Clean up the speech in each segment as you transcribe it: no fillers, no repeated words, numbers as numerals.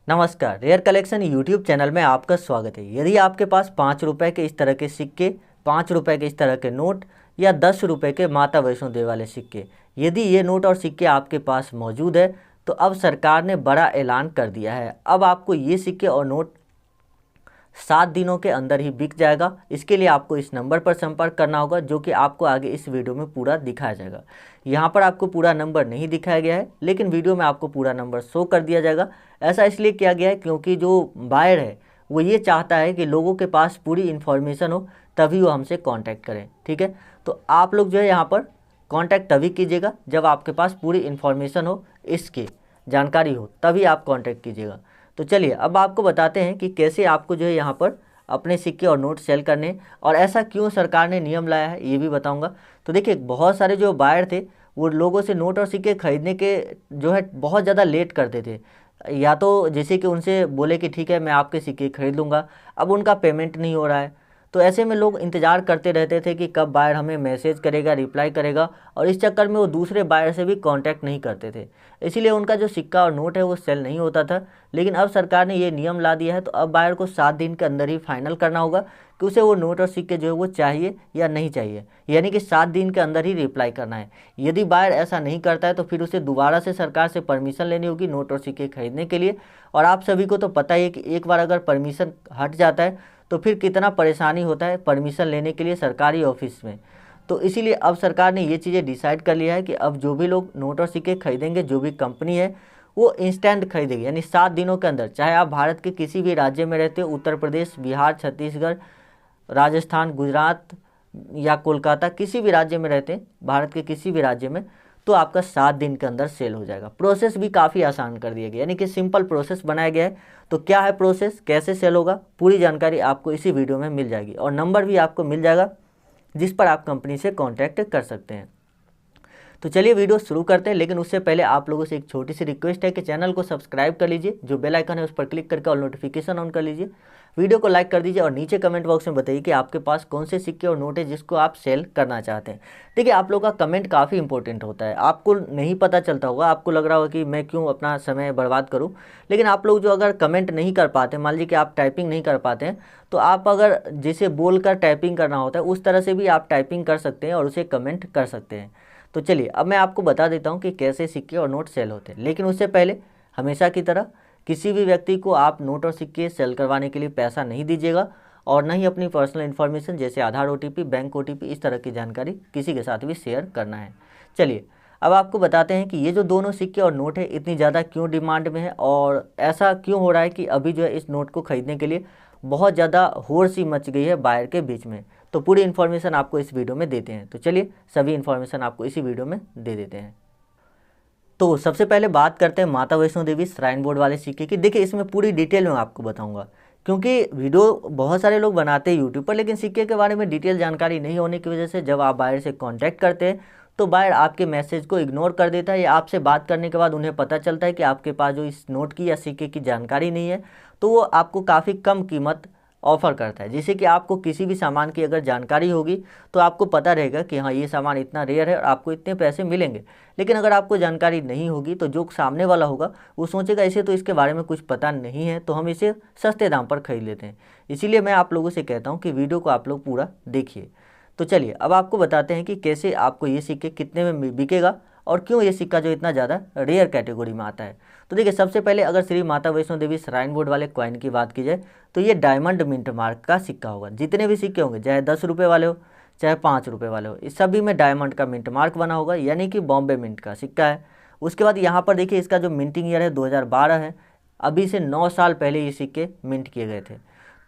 नमस्कार, rare collection YouTube channel में आपका स्वागत है। यदि आपके पास 5 रुपए के इस तरह के सिक्के, 5 रुपए के इस तरह के नोट या 10 रुपए के माता वैष्णो देवी वाले सिक्के, यदि ये नोट और सिक्के आपके पास मौजूद है तो अब सरकार ने बड़ा ऐलान कर दिया है। अब आपको ये सिक्के और नोट 7 दिनों के अंदर ही बिक जाएगा। इसके लिए आपको इस नंबर पर संपर्क करना होगा, जो कि आपको आगे इस वीडियो में पूरा दिखाया जाएगा। यहाँ पर आपको पूरा नंबर नहीं दिखाया गया है, लेकिन वीडियो में आपको पूरा नंबर शो कर दिया जाएगा। ऐसा इसलिए किया गया है क्योंकि जो बायर है वो ये चाहता है कि लोगों के पास पूरी इन्फॉर्मेशन हो, तभी वो हमसे कांटेक्ट करें। ठीक है, तो आप लोग जो है यहाँ पर कांटेक्ट तभी कीजिएगा जब आपके पास पूरी इन्फॉर्मेशन हो, इसकी जानकारी हो, तभी आप कांटेक्ट कीजिएगा। तो चलिए अब आपको बताते हैं कि कैसे आपको जो है यहाँ पर अपने सिक्के और नोट सेल करने, और ऐसा क्यों सरकार ने नियम लाया है ये भी बताऊंगा। तो देखिए, बहुत सारे जो बायर थे वो लोगों से नोट और सिक्के खरीदने के जो है बहुत ज़्यादा लेट करते थे। या तो जैसे कि उनसे बोले कि ठीक है मैं आपके सिक्के खरीद लूँगा, अब उनका पेमेंट नहीं हो रहा है, तो ऐसे में लोग इंतज़ार करते रहते थे कि कब बायर हमें मैसेज करेगा, रिप्लाई करेगा, और इस चक्कर में वो दूसरे बायर से भी कांटेक्ट नहीं करते थे। इसीलिए उनका जो सिक्का और नोट है वो सेल नहीं होता था। लेकिन अब सरकार ने ये नियम ला दिया है, तो अब बायर को 7 दिन के अंदर ही फाइनल करना होगा कि उसे वो नोट और सिक्के जो है वो चाहिए या नहीं चाहिए, यानी कि 7 दिन के अंदर ही रिप्लाई करना है। यदि बायर ऐसा नहीं करता है तो फिर उसे दोबारा से सरकार से परमिशन लेनी होगी नोट और सिक्के खरीदने के लिए। और आप सभी को तो पता ही है कि एक बार अगर परमिशन हट जाता है तो फिर कितना परेशानी होता है परमिशन लेने के लिए सरकारी ऑफिस में। तो इसीलिए अब सरकार ने ये चीज़ें डिसाइड कर लिया है कि अब जो भी लोग नोट और सिक्के खरीदेंगे, जो भी कंपनी है वो इंस्टेंट खरीदेगी, यानी 7 दिनों के अंदर। चाहे आप भारत के किसी भी राज्य में रहते हो, उत्तर प्रदेश, बिहार, छत्तीसगढ़, राजस्थान, गुजरात या कोलकाता, किसी भी राज्य में रहते हैं, भारत के किसी भी राज्य में, तो आपका 7 दिन के अंदर सेल हो जाएगा। प्रोसेस भी काफ़ी आसान कर दिया गया, यानी कि सिंपल प्रोसेस बनाया गया है। तो क्या है प्रोसेस, कैसे सेल होगा, पूरी जानकारी आपको इसी वीडियो में मिल जाएगी, और नंबर भी आपको मिल जाएगा जिस पर आप कंपनी से कांटेक्ट कर सकते हैं। तो चलिए वीडियो शुरू करते हैं, लेकिन उससे पहले आप लोगों से एक छोटी सी रिक्वेस्ट है कि चैनल को सब्सक्राइब कर लीजिए, जो बेल आइकन है उस पर क्लिक करके और नोटिफिकेशन ऑन कर लीजिए, वीडियो को लाइक कर दीजिए, और नीचे कमेंट बॉक्स में बताइए कि आपके पास कौन से सिक्के और नोट है जिसको आप सेल करना चाहते हैं। देखिए, आप लोगों का कमेंट काफ़ी इंपॉर्टेंट होता है। आपको नहीं पता चलता होगा, आपको लग रहा होगा कि मैं क्यों अपना समय बर्बाद करूं, लेकिन आप लोग जो अगर कमेंट नहीं कर पाते, मान लीजिए कि आप टाइपिंग नहीं कर पाते हैं, तो आप अगर जिसे बोलकर टाइपिंग करना होता है उस तरह से भी आप टाइपिंग कर सकते हैं और उसे कमेंट कर सकते हैं। तो चलिए अब मैं आपको बता देता हूँ कि कैसे सिक्के और नोट सेल होते हैं। लेकिन उससे पहले हमेशा की तरह किसी भी व्यक्ति को आप नोट और सिक्के सेल करवाने के लिए पैसा नहीं दीजिएगा, और न ही अपनी पर्सनल इन्फॉर्मेशन जैसे आधार OTP, बैंक OTP, इस तरह की जानकारी किसी के साथ भी शेयर करना है। चलिए अब आपको बताते हैं कि ये जो दोनों सिक्के और नोट है इतनी ज़्यादा क्यों डिमांड में है, और ऐसा क्यों हो रहा है कि अभी जो है इस नोट को खरीदने के लिए बहुत ज़्यादा होड़ सी मच गई है बायर के बीच में। तो पूरी इन्फॉर्मेशन आपको इस वीडियो में देते हैं। तो चलिए सभी इन्फॉर्मेशन आपको इसी वीडियो में दे देते हैं। तो सबसे पहले बात करते हैं माता वैष्णो देवी श्राइन बोर्ड वाले सिक्के की। देखिए, इसमें पूरी डिटेल में आपको बताऊंगा, क्योंकि वीडियो बहुत सारे लोग बनाते हैं यूट्यूब पर, लेकिन सिक्के के बारे में डिटेल जानकारी नहीं होने की वजह से जब आप बायर से कांटेक्ट करते हैं तो बायर आपके मैसेज को इग्नोर कर देता है, या आपसे बात करने के बाद उन्हें पता चलता है कि आपके पास जो इस नोट की या सिक्के की जानकारी नहीं है, तो वो आपको काफ़ी कम कीमत ऑफ़र करता है। जैसे कि आपको किसी भी सामान की अगर जानकारी होगी तो आपको पता रहेगा कि हाँ ये सामान इतना रेयर है और आपको इतने पैसे मिलेंगे। लेकिन अगर आपको जानकारी नहीं होगी तो जो सामने वाला होगा वो सोचेगा इसे तो इसके बारे में कुछ पता नहीं है, तो हम इसे सस्ते दाम पर खरीद लेते हैं। इसीलिए मैं आप लोगों से कहता हूँ कि वीडियो को आप लोग पूरा देखिए। तो चलिए अब आपको बताते हैं कि कैसे आपको ये सिक्के कितने में बिकेगा, और क्यों ये सिक्का जो इतना ज़्यादा रेयर कैटेगरी में आता है। तो देखिए, सबसे पहले अगर श्री माता वैष्णो देवी श्राइन बोर्ड वाले कॉइन की बात की जाए तो ये डायमंड मिंट मार्क का सिक्का होगा। जितने भी सिक्के होंगे, चाहे 10 रुपये वाले हो चाहे 5 रुपये वाले हो, इस सभी में डायमंड का मिंट मार्क बना होगा, यानी कि बॉम्बे मिंट का सिक्का है। उसके बाद यहाँ पर देखिए, इसका जो मिंटिंग ईयर है 2012 है। अभी से 9 साल पहले ये सिक्के मिंट किए गए थे,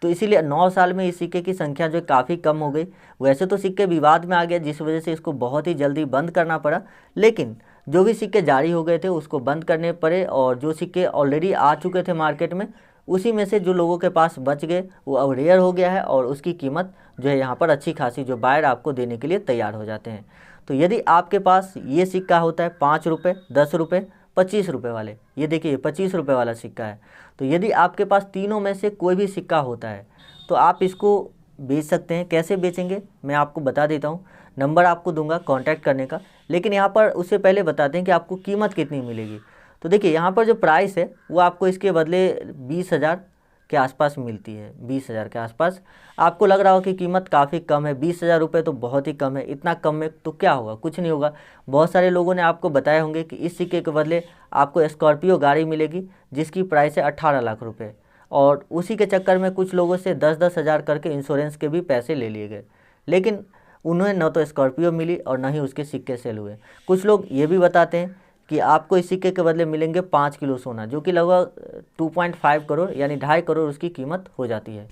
तो इसीलिए 9 साल में इस सिक्के की संख्या जो काफ़ी कम हो गई। वैसे तो सिक्के विवाद में आ गया, जिस वजह से इसको बहुत ही जल्दी बंद करना पड़ा, लेकिन जो भी सिक्के जारी हो गए थे उसको बंद करने पड़े, और जो सिक्के ऑलरेडी आ चुके थे मार्केट में उसी में से जो लोगों के पास बच गए वो अब रेयर हो गया है, और उसकी कीमत जो है यहाँ पर अच्छी खासी जो बायर आपको देने के लिए तैयार हो जाते हैं। तो यदि आपके पास ये सिक्का होता है 5 रुपये, 10 रुपये, 25 रुपये वाले, ये देखिए 25 रुपये वाला सिक्का है, तो यदि आपके पास तीनों में से कोई भी सिक्का होता है तो आप इसको बेच सकते हैं। कैसे बेचेंगे मैं आपको बता देता हूँ, नंबर आपको दूंगा कांटेक्ट करने का, लेकिन यहाँ पर उससे पहले बताते हैं कि आपको कीमत कितनी मिलेगी। तो देखिए यहाँ पर जो प्राइस है वो आपको इसके बदले 20,000 के आसपास मिलती है। 20,000 के आसपास आपको लग रहा हो कि कीमत काफ़ी कम है, 20,000 रुपये तो बहुत ही कम है। इतना कम में तो क्या होगा, कुछ नहीं होगा। बहुत सारे लोगों ने आपको बताए होंगे कि इस सिक्के के बदले आपको स्कॉर्पियो गाड़ी मिलेगी जिसकी प्राइस है 18 लाख रुपये, और उसी के चक्कर में कुछ लोगों से 10-10 हज़ार करके इंश्योरेंस के भी पैसे ले लिए गए, लेकिन उन्हें न तो स्कॉर्पियो मिली और न ही उसके सिक्के सेल हुए। कुछ लोग ये भी बताते हैं कि आपको इस सिक्के के बदले मिलेंगे 5 किलो सोना, जो कि लगभग 2.5 करोड़ यानी 2.5 करोड़ उसकी कीमत हो जाती है,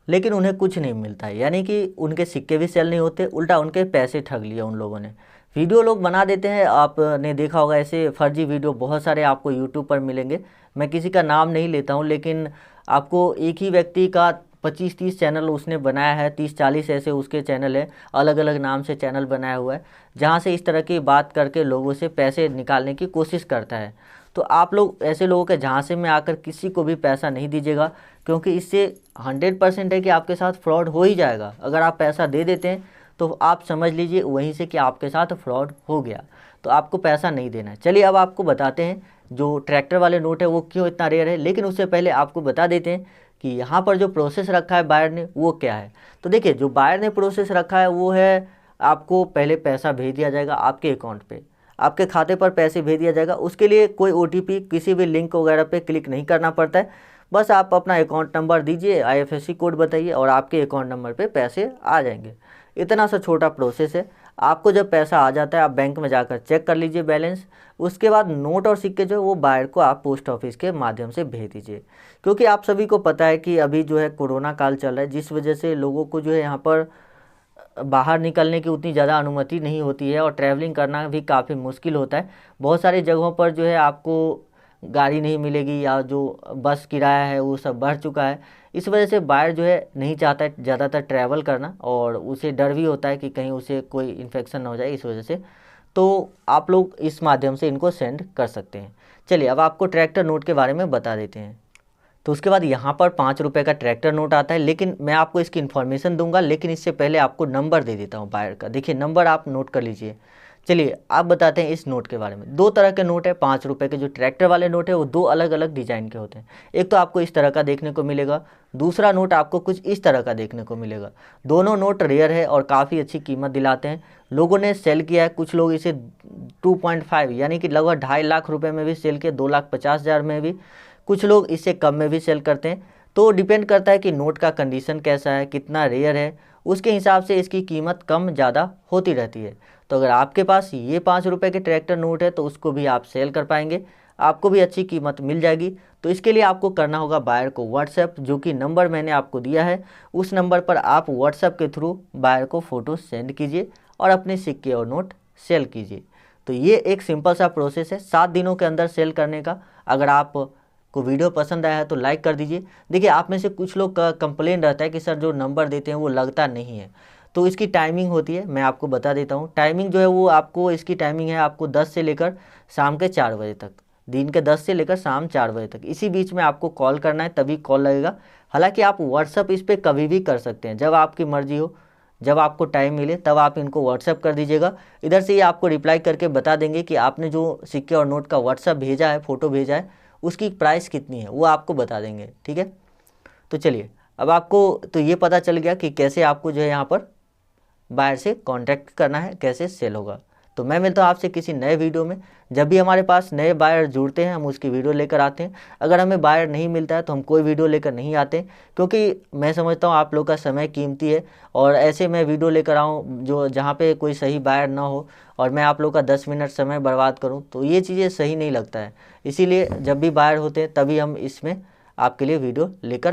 लेकिन उन्हें कुछ नहीं मिलता है। यानी कि उनके सिक्के भी सेल नहीं होते, उल्टा उनके पैसे ठग लिए उन लोगों ने। वीडियो लोग बना देते हैं, आपने देखा होगा ऐसे फर्जी वीडियो बहुत सारे आपको यूट्यूब पर मिलेंगे। मैं किसी का नाम नहीं लेता हूँ, लेकिन आपको एक ही व्यक्ति का 25-30 चैनल उसने बनाया है, 30-40 ऐसे उसके चैनल है, अलग अलग नाम से चैनल बनाया हुआ है, जहाँ से इस तरह की बात करके लोगों से पैसे निकालने की कोशिश करता है। तो आप लोग ऐसे लोगों के झांसे में आकर किसी को भी पैसा नहीं दीजिएगा, क्योंकि इससे 100% है कि आपके साथ फ्रॉड हो ही जाएगा। अगर आप पैसा दे देते हैं तो आप समझ लीजिए वहीं से कि आपके साथ फ्रॉड हो गया, तो आपको पैसा नहीं देना है। चलिए अब आपको बताते हैं जो ट्रैक्टर वाले नोट है वो क्यों इतना रेयर है, लेकिन उससे पहले आपको बता देते हैं कि यहाँ पर जो प्रोसेस रखा है बायर ने वो क्या है। तो देखिए जो बायर ने प्रोसेस रखा है वो है, आपको पहले पैसा भेज दिया जाएगा आपके अकाउंट पे, आपके खाते पर पैसे भेज दिया जाएगा। उसके लिए कोई OTP किसी भी लिंक वगैरह पे क्लिक नहीं करना पड़ता है, बस आप अपना अकाउंट नंबर दीजिए, IFSC कोड बताइए और आपके अकाउंट नंबर पे पैसे आ जाएंगे। इतना सा छोटा प्रोसेस है। आपको जब पैसा आ जाता है आप बैंक में जाकर चेक कर लीजिए बैलेंस, उसके बाद नोट और सिक्के जो है वो बायर को आप पोस्ट ऑफिस के माध्यम से भेज दीजिए। क्योंकि आप सभी को पता है कि अभी जो है कोरोना काल चल रहा है, जिस वजह से लोगों को जो है यहाँ पर बाहर निकलने की उतनी ज़्यादा अनुमति नहीं होती है और ट्रैवलिंग करना भी काफ़ी मुश्किल होता है। बहुत सारी जगहों पर जो है आपको गाड़ी नहीं मिलेगी, या जो बस किराया है वो सब बढ़ चुका है। इस वजह से बायर जो है नहीं चाहता है ज़्यादातर ट्रैवल करना, और उसे डर भी होता है कि कहीं उसे कोई इन्फेक्शन ना हो जाए, इस वजह से। तो आप लोग इस माध्यम से इनको सेंड कर सकते हैं। चलिए अब आपको ट्रैक्टर नोट के बारे में बता देते हैं। तो उसके बाद यहाँ पर 5 रुपये का ट्रैक्टर नोट आता है, लेकिन मैं आपको इसकी इन्फॉर्मेशन दूंगा, लेकिन इससे पहले आपको नंबर दे देता हूँ बायर का। देखिए नंबर आप नोट कर लीजिए। चलिए आप बताते हैं इस नोट के बारे में। 2 तरह के नोट है 5 रुपये के। जो ट्रैक्टर वाले नोट है वो 2 अलग अलग डिज़ाइन के होते हैं। एक तो आपको इस तरह का देखने को मिलेगा, दूसरा नोट आपको कुछ इस तरह का देखने को मिलेगा। दोनों नोट रेयर है और काफ़ी अच्छी कीमत दिलाते हैं। लोगों ने सेल किया है, कुछ लोग इसे 2.5 यानी कि लगभग 2.5 लाख रुपये में भी सेल किए, 2,50,000 में भी, कुछ लोग इससे कम में भी सेल करते हैं। तो डिपेंड करता है कि नोट का कंडीशन कैसा है, कितना रेयर है, उसके हिसाब से इसकी कीमत कम ज़्यादा होती रहती है। तो अगर आपके पास ये 5 रुपये के ट्रैक्टर नोट है तो उसको भी आप सेल कर पाएंगे, आपको भी अच्छी कीमत मिल जाएगी। तो इसके लिए आपको करना होगा बायर को व्हाट्सएप, जो कि नंबर मैंने आपको दिया है, उस नंबर पर आप व्हाट्सएप के थ्रू बायर को फ़ोटो सेंड कीजिए और अपने सिक्के और नोट सेल कीजिए। तो ये एक सिंपल सा प्रोसेस है 7 दिनों के अंदर सेल करने का। अगर आप को वीडियो पसंद आया है तो लाइक कर दीजिए। देखिए आप में से कुछ लोग का कंप्लेन रहता है कि सर जो नंबर देते हैं वो लगता नहीं है, तो इसकी टाइमिंग होती है, मैं आपको बता देता हूँ। टाइमिंग जो है वो आपको, इसकी टाइमिंग है आपको 10 से लेकर शाम के 4 बजे तक, दिन के 10 से लेकर शाम 4 बजे तक, इसी बीच में आपको कॉल करना है, तभी कॉल लगेगा। हालांकि आप व्हाट्सअप इस पर कभी भी कर सकते हैं, जब आपकी मर्जी हो, जब आपको टाइम मिले तब आप इनको व्हाट्सएप कर दीजिएगा। इधर से ये आपको रिप्लाई करके बता देंगे कि आपने जो सिक्के और नोट का व्हाट्सएप भेजा है, फ़ोटो भेजा है, उसकी प्राइस कितनी है वो आपको बता देंगे। ठीक है, तो चलिए अब आपको तो ये पता चल गया कि कैसे आपको जो है यहाँ पर बायर से कांटेक्ट करना है, कैसे सेल होगा। तो मैं मिलता हूँ आपसे किसी नए वीडियो में। जब भी हमारे पास नए बायर जुड़ते हैं हम उसकी वीडियो लेकर आते हैं। अगर हमें बायर नहीं मिलता है तो हम कोई वीडियो लेकर नहीं आते, क्योंकि मैं समझता हूँ आप लोग का समय कीमती है, और ऐसे मैं वीडियो लेकर आऊँ जो जहाँ पे कोई सही बायर ना हो और मैं आप लोग का 10 मिनट समय बर्बाद करूँ, तो ये चीज़ें सही नहीं लगता है। इसीलिए जब भी बायर होते हैं तभी हम इसमें आपके लिए वीडियो लेकर